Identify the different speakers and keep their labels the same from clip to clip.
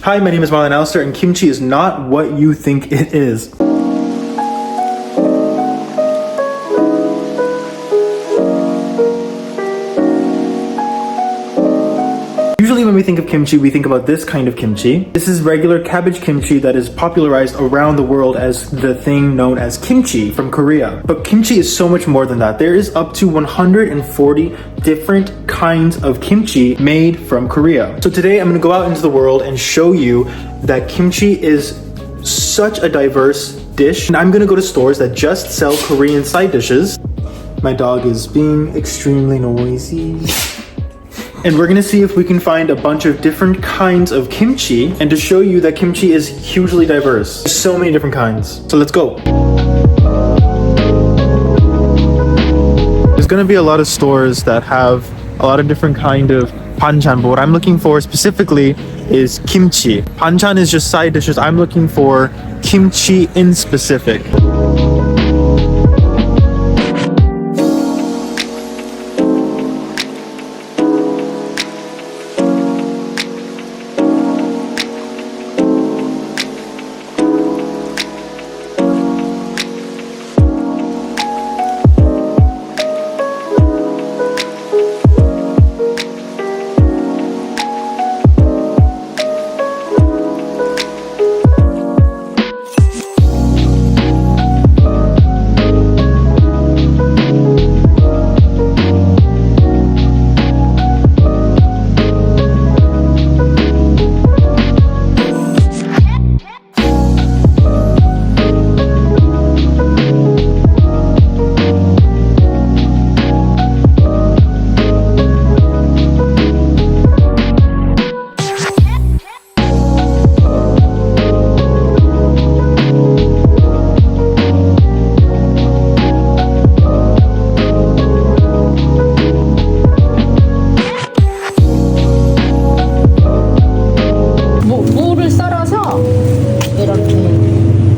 Speaker 1: Hi, my name is Marlon Alistair, and kimchi is not what you think it is. Usually when we think of kimchi, we think about this kind of kimchi. This is regular cabbage kimchi that is popularized around the world as the thing known as kimchi from Korea. But kimchi is so much more than that. There is up to 140 different kinds of kimchi made from Korea. So today I'm gonna go out into the world and show you that kimchi is such a diverse dish. And I'm gonna go to stores that just sell Korean side dishes. My dog is being extremely noisy. And we're gonna see if we can find a bunch of different kinds of kimchi and to show you that kimchi is hugely diverse. There's so many different kinds. So let's go. There's gonna be a lot of stores that have a lot of different kind of banchan, but what I'm looking for specifically is kimchi. Banchan is just side dishes. I'm looking for kimchi in specific.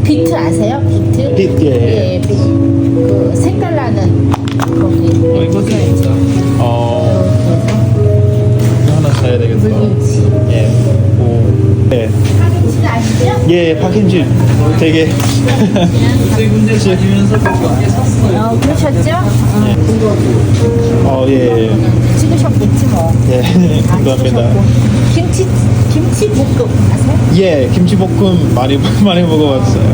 Speaker 2: 비트 아세요? 비트?
Speaker 1: 비트, 예.
Speaker 2: 예, 그 색깔 나는 거기.
Speaker 1: 이거 진짜. 이거 하나 사야 되겠다. 예. 오. 네.
Speaker 2: 파김치 아시죠?
Speaker 1: 예, 파김치 되게.
Speaker 3: 문제 가지면서 몇개 샀어요.
Speaker 2: 그러셨죠?
Speaker 1: 예.
Speaker 2: 찍으셨겠지 뭐.
Speaker 1: 예, 감사합니다.
Speaker 2: 김치 볶음 아세요?
Speaker 1: 예, 김치볶음 많이 먹어봤어요.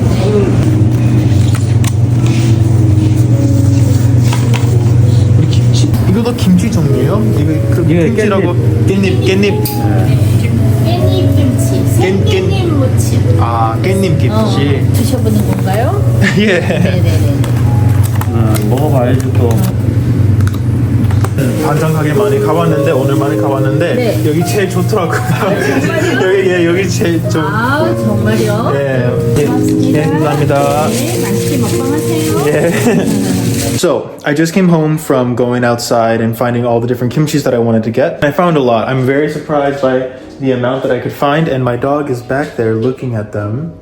Speaker 1: 우리 김치 이거도 김치 종류예요? 이거 그
Speaker 3: 예,
Speaker 1: 김치라고 깻잎.
Speaker 2: 깻잎 김치, 생깻잎 무침.
Speaker 1: 아, 깻잎 김치.
Speaker 2: 드셔보는 건가요?
Speaker 1: 예.
Speaker 2: 네네네.
Speaker 3: 먹어봐야지 또.
Speaker 1: 반찬 가게 많이 가봤는데 오늘 많이 가봤는데
Speaker 2: 네.
Speaker 1: 여기 제일 좋더라고요. 여기 제일 좀.
Speaker 2: 아 정말요?
Speaker 1: 예.
Speaker 2: 고맙습니다.
Speaker 1: 예, 감사합니다.
Speaker 2: 네, 맛있게 먹방하세요.
Speaker 1: Yeah. So, I just came home from going outside and finding all the different kimchis that I wanted to get. I found a lot. I'm very surprised by the amount that I could find, and my dog is back there looking at them.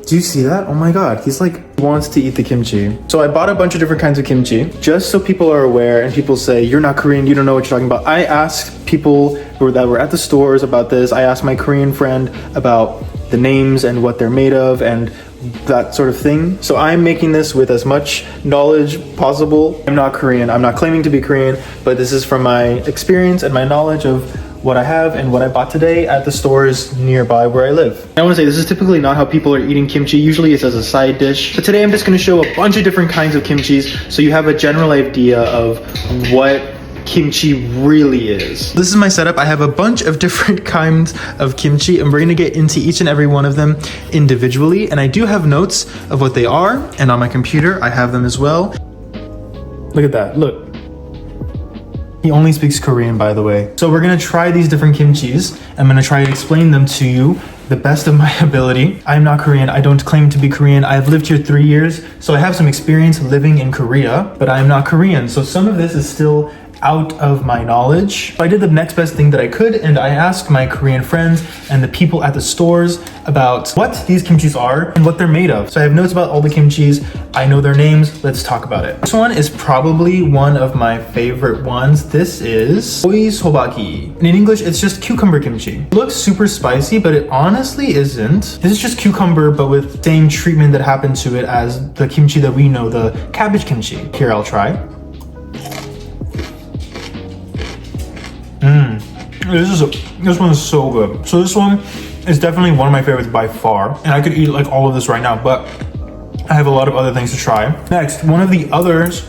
Speaker 1: Do you see that? Oh my god, he wants to eat the kimchi. So I bought a bunch of different kinds of kimchi, just so people are aware and people say, you're not Korean, you don't know what you're talking about. I asked people that were at the stores about this. I asked my Korean friend about the names and what they're made of and that sort of thing. So I'm making this with as much knowledge possible. I'm not Korean, I'm not claiming to be Korean, but this is from my experience and my knowledge of what I have and what I bought today at the stores nearby where I live. I want to say this is typically not how people are eating kimchi. Usually it's as a side dish. But today I'm just going to show a bunch of different kinds of kimchis so you have a general idea of what kimchi really is. This is my setup. I have a bunch of different kinds of kimchi and we're going to get into each and every one of them individually. And I do have notes of what they are, and on my computer I have them as well. Look at that. Look. He only speaks Korean, by the way. So we're gonna try these different kimchis. I'm gonna try to explain them to you the best of my ability. I'm not Korean, I don't claim to be Korean. I've lived here 3 years, so I have some experience living in Korea, but I'm not Korean. So some of this is still out of my knowledge. I did the next best thing that I could, and I asked my Korean friends and the people at the stores about what these kimchis are and what they're made of. So I have notes about all the kimchis. I know their names. Let's talk about it. This one is probably one of my favorite ones. This is oi sobaki. And in English, it's just cucumber kimchi. It looks super spicy, but it honestly isn't. This is just cucumber, but with same treatment that happened to it as the kimchi that we know, the cabbage kimchi. Here, I'll try. This one is so good. So this one is definitely one of my favorites by far, and I could eat like all of this right now, but I have a lot of other things to try. Next, one of the others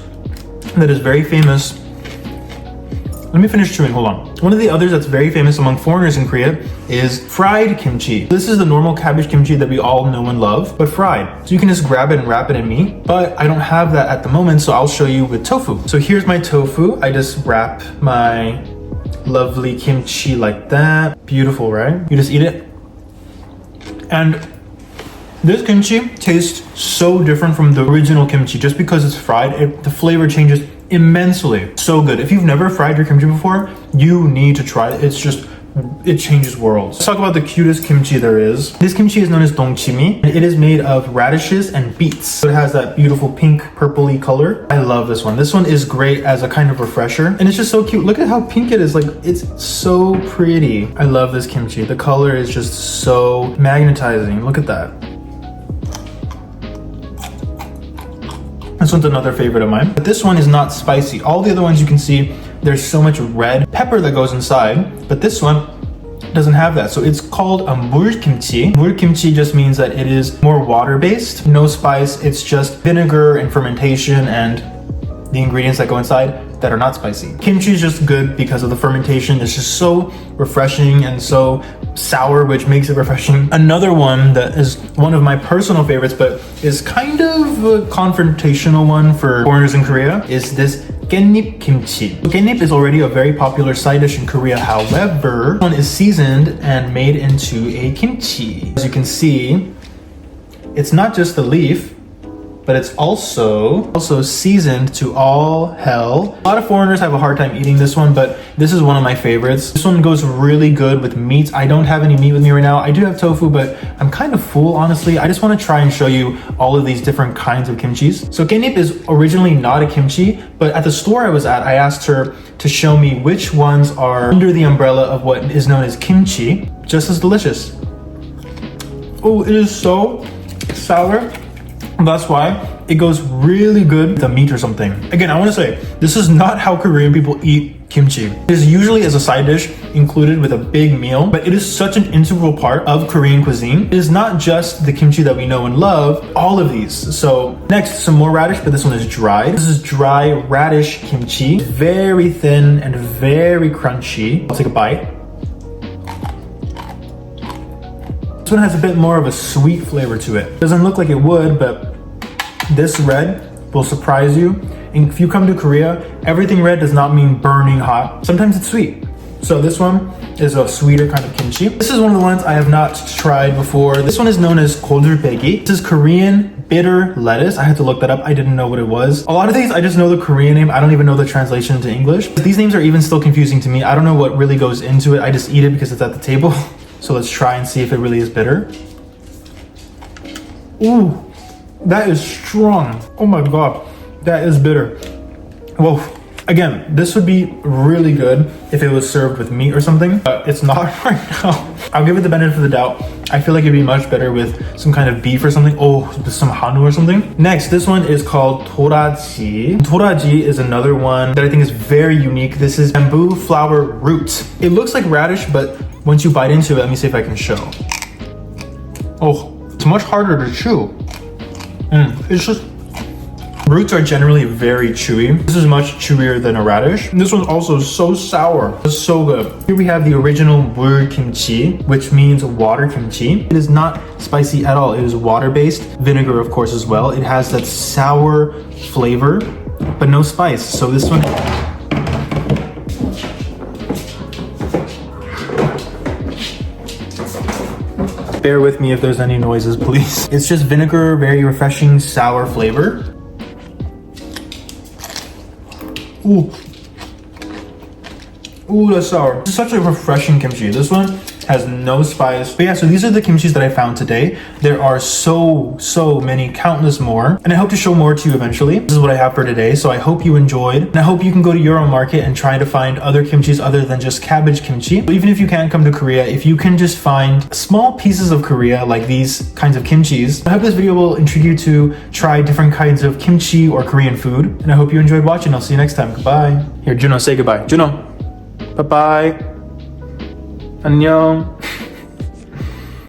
Speaker 1: that is very famous. Let me finish chewing, hold on. One of the others that's very famous among foreigners in Korea is fried kimchi. This is the normal cabbage kimchi that we all know and love, but fried. So you can just grab it and wrap it in meat, but I don't have that at the moment, so I'll show you with tofu. So here's my tofu. I just wrap my lovely kimchi like that. Beautiful, right? You just eat it. And this kimchi tastes so different from the original kimchi. Just because it's fried, the flavor changes immensely. So good. If you've never fried your kimchi before, you need to try it. It changes worlds. Let's talk about the cutest kimchi there is. This kimchi is known as dongchimi, and it is made of radishes and beets. So it has that beautiful pink purpley color. I love this one. This one is great as a kind of refresher, and it's just so cute. Look at how pink it is. Like, it's so pretty. I love this kimchi. The color is just so magnetizing. Look at that. This one's another favorite of mine, but this one is not spicy. All the other ones you can see, there's so much red pepper that goes inside, but this one doesn't have that. So it's called a 물 kimchi. 물 kimchi just means that it is more water-based, no spice. It's just vinegar and fermentation and the ingredients that go inside that are not spicy. Kimchi is just good because of the fermentation. It's just so refreshing and so sour, which makes it refreshing. Another one that is one of my personal favorites, but is kind of a confrontational one for foreigners in Korea, is this 깻잎 kimchi. 깻잎 is already a very popular side dish in Korea. However, this one is seasoned and made into a kimchi. As you can see, it's not just the leaf, but it's also seasoned to all hell. A lot of foreigners have a hard time eating this one, but this is one of my favorites. This one goes really good with meats. I don't have any meat with me right now. I do have tofu, but I'm kind of full, honestly. I just want to try and show you all of these different kinds of kimchis. So 깻잎 is originally not a kimchi, but at the store I was at, I asked her to show me which ones are under the umbrella of what is known as kimchi. Just as delicious. Oh, it is so sour. That's why it goes really good with the meat or something. Again, I want to say, this is not how Korean people eat kimchi. It is usually as a side dish included with a big meal, but it is such an integral part of Korean cuisine. It is not just the kimchi that we know and love, all of these. So next, some more radish, but this one is dry. This is dry radish kimchi. Very thin and very crunchy. I'll take a bite. This one has a bit more of a sweet flavor to it. Doesn't look like it would, but this red will surprise you. And if you come to Korea, everything red does not mean burning hot. Sometimes it's sweet. So this one is a sweeter kind of kimchi. This is one of the ones I have not tried before. This one is known as 골들빼기. This is Korean bitter lettuce. I had to look that up. I didn't know what it was. A lot of things, I just know the Korean name. I don't even know the translation into English. These names are even still confusing to me. I don't know what really goes into it. I just eat it because it's at the table. So let's try and see if it really is bitter. Ooh, that is strong. Oh my God, that is bitter. Whoa. Again, this would be really good if it was served with meat or something, but it's not right now. I'll give it the benefit of the doubt. I feel like it'd be much better with some kind of beef or something. Oh, with some hanu or something. Next, this one is called toraji. Toraji is another one that I think is very unique. This is bamboo flower root. It looks like radish, but once you bite into it, let me see if I can show. Oh, it's much harder to chew. It's just, roots are generally very chewy. This is much chewier than a radish. This one's also so sour. It's so good. Here we have the original 물 kimchi, which means water kimchi. It is not spicy at all. It is water-based. Vinegar, of course, as well. It has that sour flavor, but no spice. So this one, bear with me if there's any noises, please. It's just vinegar, very refreshing, sour flavor. Ooh. Ooh, that's sour. This is such a refreshing kimchi. This one has no spice. But yeah, so these are the kimchis that I found today. There are so many, countless more. And I hope to show more to you eventually. This is what I have for today. So I hope you enjoyed. And I hope you can go to your own market and try to find other kimchis other than just cabbage kimchi. But even if you can't come to Korea, if you can just find small pieces of Korea, like these kinds of kimchis, I hope this video will intrigue you to try different kinds of kimchi or Korean food. And I hope you enjoyed watching. I'll see you next time. Goodbye. Here, Juno, say goodbye. Juno. Bye-bye. 안녕.